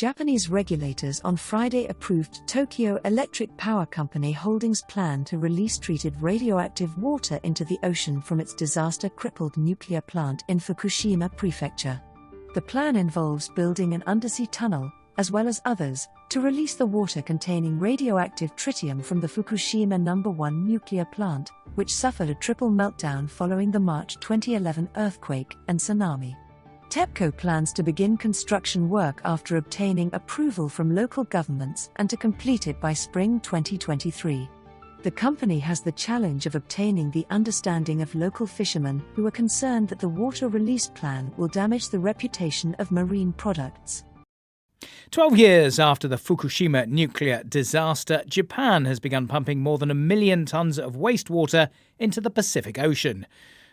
Japanese regulators on Friday approved Tokyo Electric Power Company Holdings' plan to release treated radioactive water into the ocean from its disaster-crippled nuclear plant in Fukushima Prefecture. The plan involves building an undersea tunnel, as well as others, to release the water containing radioactive tritium from the Fukushima No. 1 nuclear plant, which suffered a triple meltdown following the March 2011 earthquake and tsunami. Tepco plans to begin construction work after obtaining approval from local governments and to complete it by spring 2023. The company has the challenge of obtaining the understanding of local fishermen who are concerned that the water release plan will damage the reputation of marine products. 12 years after the Fukushima nuclear disaster, Japan has begun pumping more than 1 million tonnes of wastewater into the Pacific Ocean.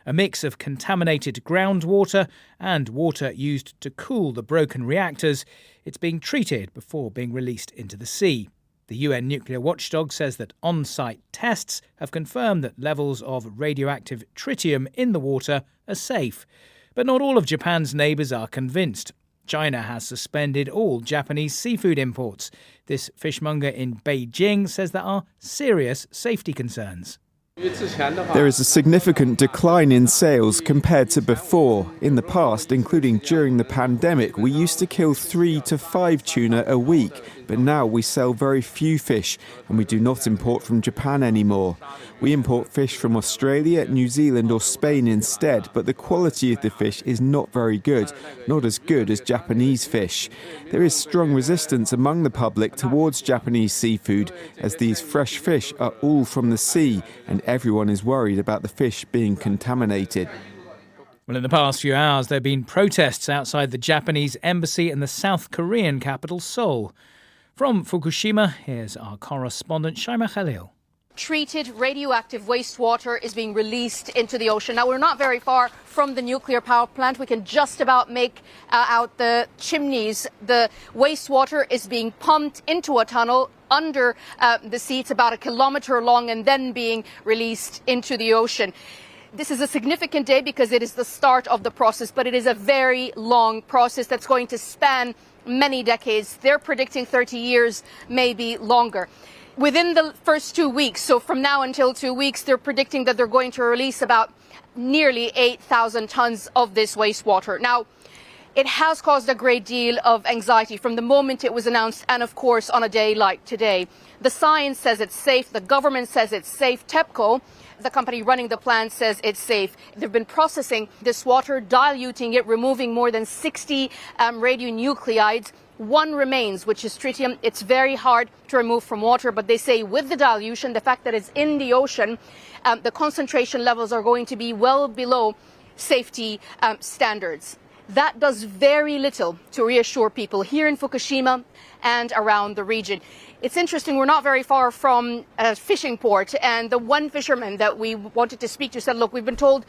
A mix of contaminated groundwater and water used to cool the broken reactors, it's being treated before being released into the sea. The UN nuclear watchdog says that on-site tests have confirmed that levels of radioactive tritium in the water are safe. But not all of Japan's neighbours are convinced. China has suspended all Japanese seafood imports. This fishmonger in Beijing says there are serious safety concerns. There is a significant decline in sales compared to before. In the past, including during the pandemic, we used to kill 3 to 5 tuna a week, but now we sell very few fish, and we do not import from Japan anymore. We import fish from Australia, New Zealand or Spain instead, but the quality of the fish is not very good, not as good as Japanese fish. There is strong resistance among the public towards Japanese seafood, as these fresh fish are all from the sea, and everyone is worried about the fish being contaminated. Well, in the past few hours, there have been protests outside the Japanese embassy in the South Korean capital, Seoul. From Fukushima, here's our correspondent, Shaima Khalil. Treated radioactive wastewater is being released into the ocean. Now, we're not very far from the nuclear power plant. We can just about make out the chimneys. The wastewater is being pumped into a tunnel under the sea. It's about 1 kilometre long and then being released into the ocean. This is a significant day because it is the start of the process, but it is a very long process that's going to span many decades. They're predicting 30 years, maybe longer. Within the first 2 weeks, so from now until 2 weeks, they're predicting that they're going to release about nearly 8,000 tons of this wastewater. Now, it has caused a great deal of anxiety from the moment it was announced and, of course, on a day like today. The science says it's safe. The government says it's safe. Tepco, the company running the plant, says it's safe. They've been processing this water, diluting it, removing more than 60 radionuclides. One remains, which is tritium. It's very hard to remove from water, but they say with the dilution, the fact that it's in the ocean, the concentration levels are going to be well below safety standards. That does very little to reassure people here in Fukushima and around the region. It's interesting, we're not very far from a fishing port, and the one fisherman that we wanted to speak to said, look, we've been told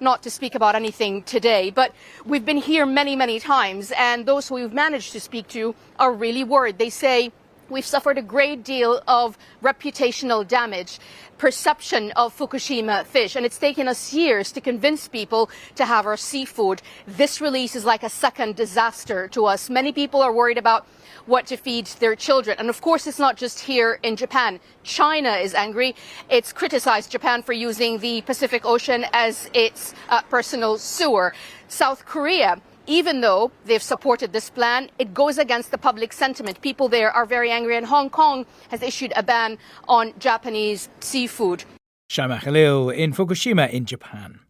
not to speak about anything today, but we've been here many, many times, and those who we've managed to speak to are really worried. They say, we've suffered a great deal of reputational damage, perception of Fukushima fish, and it's taken us years to convince people to have our seafood. This release is like a second disaster to us. Many people are worried about what to feed their children. And of course, it's not just here in Japan. China is angry. It's criticized Japan for using the Pacific Ocean as its personal sewer. South Korea, even though they've supported this plan, it goes against the public sentiment. People there are very angry, and Hong Kong has issued a ban on Japanese seafood. Shaima Khalil in Fukushima in Japan.